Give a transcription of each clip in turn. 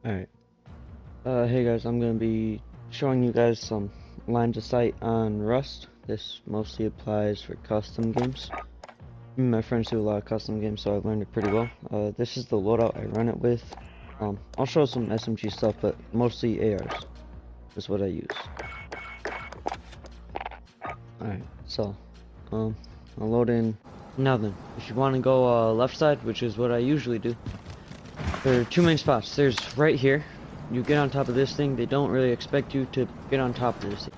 Alright. Hey guys, I'm gonna be showing you guys some lines of sight on Rust. This mostly applies for custom games. Me and my friends do a lot of custom games, so I've learned it pretty well. This is the loadout I run it with. I'll show some SMG stuff, but mostly ARs is what I use. Alright, so, I'll load in. Now then, if you want to go left side, which is what I usually do, there are two main spots. There's right here. You get on top of this thing, they don't really expect you to get on top of this thing.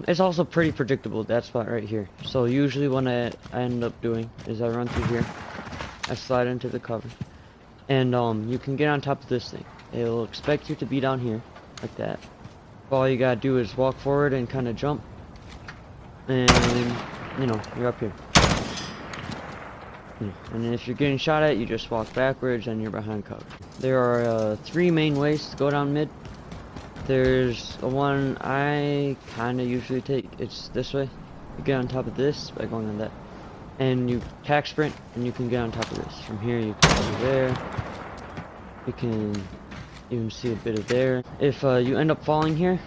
It's also pretty predictable, that spot right here. So usually what I end up doing is I run through here, I slide into the cover, and you can get on top of this thing. It'll expect you to be down here, like that. All you gotta do is walk forward and kind of jump, and you know, you're up here. And if you're getting shot at, you just walk backwards and you're behind cover. There are three main ways to go down mid. There's a one I kind of usually take. It's this way. You get on top of this by going on that. And you tack sprint and you can get on top of this. From here you can go there. You can even see a bit of there. If you end up falling here,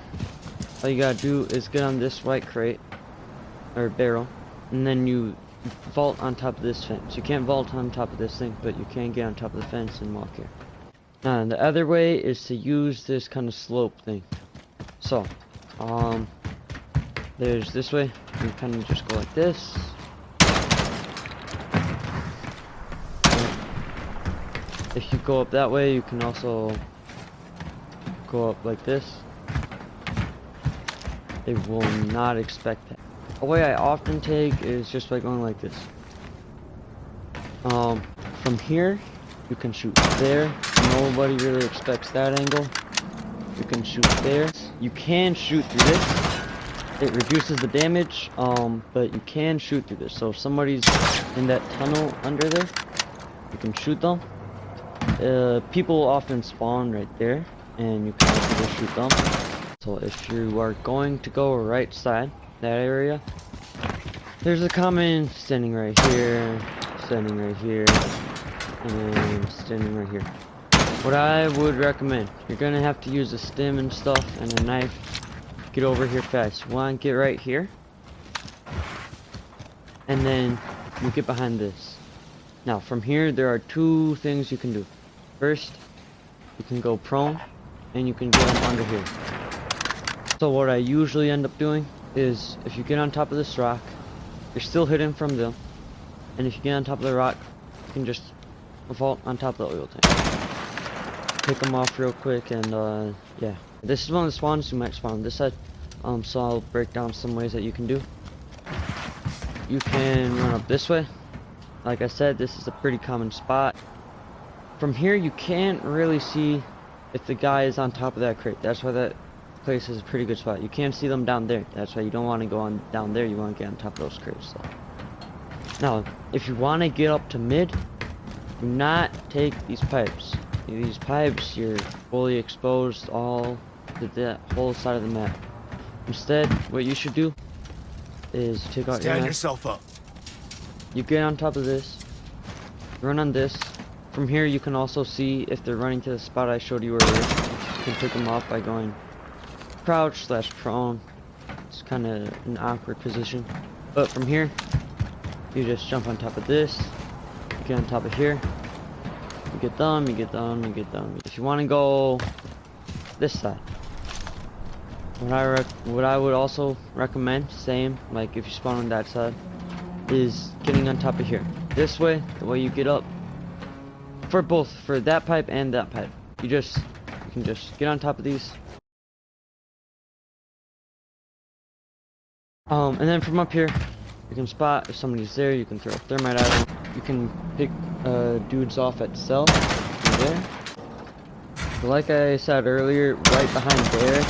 all you gotta do is get on this white crate or barrel, and then you vault on top of this fence. You can't vault on top of this thing, but you can get on top of the fence and walk here. Now, the other way is to use this kind of slope thing. So, there's this way. You kind of just go like this. If you go up that way, you can also go up like this. They will not expect that. A way I often take is just by going like this. From here, you can shoot there. Nobody really expects that angle. You can shoot there. You can shoot through this. It reduces the damage, but you can shoot through this. So if somebody's in that tunnel under there, you can shoot them. People often spawn right there, and you can also just shoot them. So if you are going to go right side, that area, there's a common standing right here, and standing right here. What I would recommend, you're gonna have to use a stim and stuff and a knife. Get over here fast. You want to get right here, and then you get behind this. Now from here there are two things you can do. First, you can go prone, and you can get up under here. So what I usually end up doing is, if you get on top of this rock, you're still hidden from them, and if you get on top of the rock, you can just vault on top of the oil tank. Pick them off real quick, and yeah. This is one of the spawns. You might spawn on this side, so I'll break down some ways that you can do. You can run up this way. Like I said, this is a pretty common spot. From here, you can't really see if the guy is on top of that crate. That's why that place is a pretty good spot. You can't see them down there. That's why you don't want to go on down there. You want to get on top of those crates. So. Now, if you want to get up to mid, do not take these pipes. These pipes, you're fully exposed all to that whole side of the map. Instead, what you should do is take out Stand yourself up. You get on top of this, run on this. From here, you can also see if they're running to the spot I showed you earlier. You can pick them off by going crouch / prone. It's kind of an awkward position. But from here, you just jump on top of this. You get on top of here. You get them, you get them, you get them. If you want to go this side, what I would also recommend, same, like if you spawn on that side, is getting on top of here. This way, the way you get up, for both, for that pipe and that pipe, you can just get on top of these. And then from up here, you can spot if somebody's there. You can throw a thermite at them. You can pick dudes off at stealth there. But like I said earlier, right behind there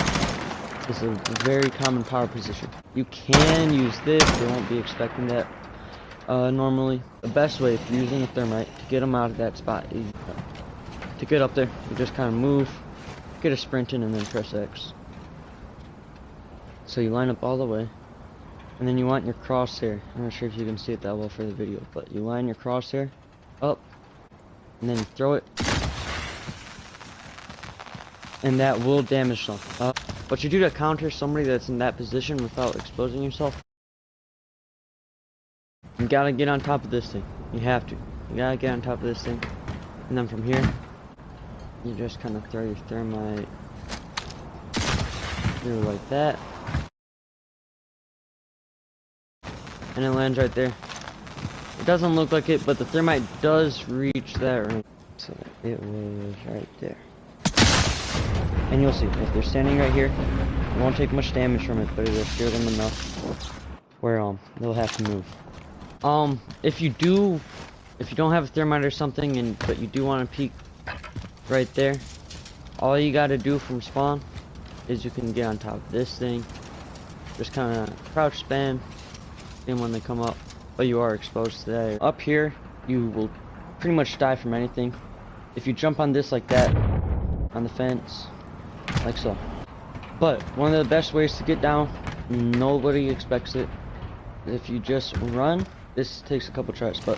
is a very common power position. You can use this. They won't be expecting that normally. The best way, if you're using a thermite, to get them out of that spot is to get up there. You just kind of move, get a sprint in, and then press X. So you line up all the way. And then you want your crosshair. I'm not sure if you can see it that well for the video, but you line your crosshair up, and then you throw it, and that will damage them. What you do to counter somebody that's in that position without exposing yourself, you gotta get on top of this thing. You have to. You gotta get on top of this thing. And then from here, you just kind of throw your thermite through like that. And it lands right there. It doesn't look like it, but the thermite does reach that range. So it was right there. And you'll see, if they're standing right here, it won't take much damage from it, but it'll scare them enough where they'll have to move. If you don't have a thermite or something, but you do want to peek right there, all you gotta do from spawn is you can get on top of this thing, just kind of crouch spam, and when they come up, but you are exposed to that. Up here, you will pretty much die from anything. If you jump on this like that, on the fence, like so. But one of the best ways to get down, nobody expects it, if you just run. This takes a couple tries, but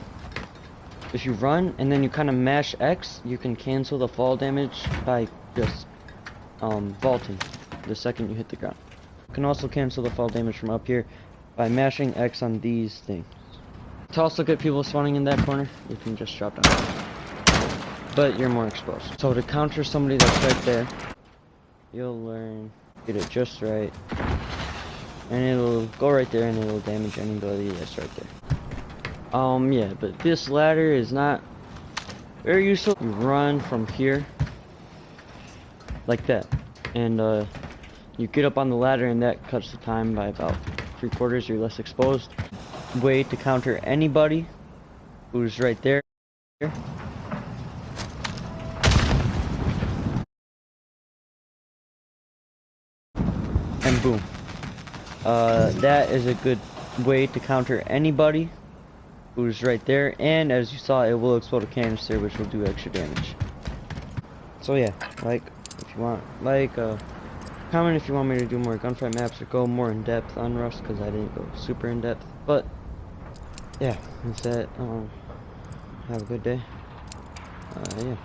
if you run and then you kind of mash X, you can cancel the fall damage by just vaulting the second you hit the ground. You can also cancel the fall damage from up here by mashing X on these things. To also get people spawning in that corner, you can just drop down. But you're more exposed. So to counter somebody that's right there, you'll learn, get it just right, and it'll go right there and it'll damage anybody that's right there. Yeah, but this ladder is not very useful. You run from here like that, and you get up on the ladder, and that cuts the time by about 3/4. You're less exposed. Way to counter anybody who's right there. And boom. That is a good way to counter anybody who's right there, and as you saw, it will explode a canister, which will do extra damage. So yeah, like, if you want, comment if you want me to do more gunfight maps or go more in depth on Rust, because I didn't go super in depth. But yeah, that's it. Have a good day. Yeah.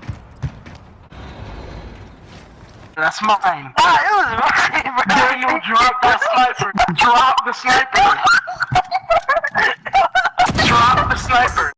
That's mine. Ah, it was mine, bro. Daniel, drop that sniper. Drop the sniper. Drop the sniper.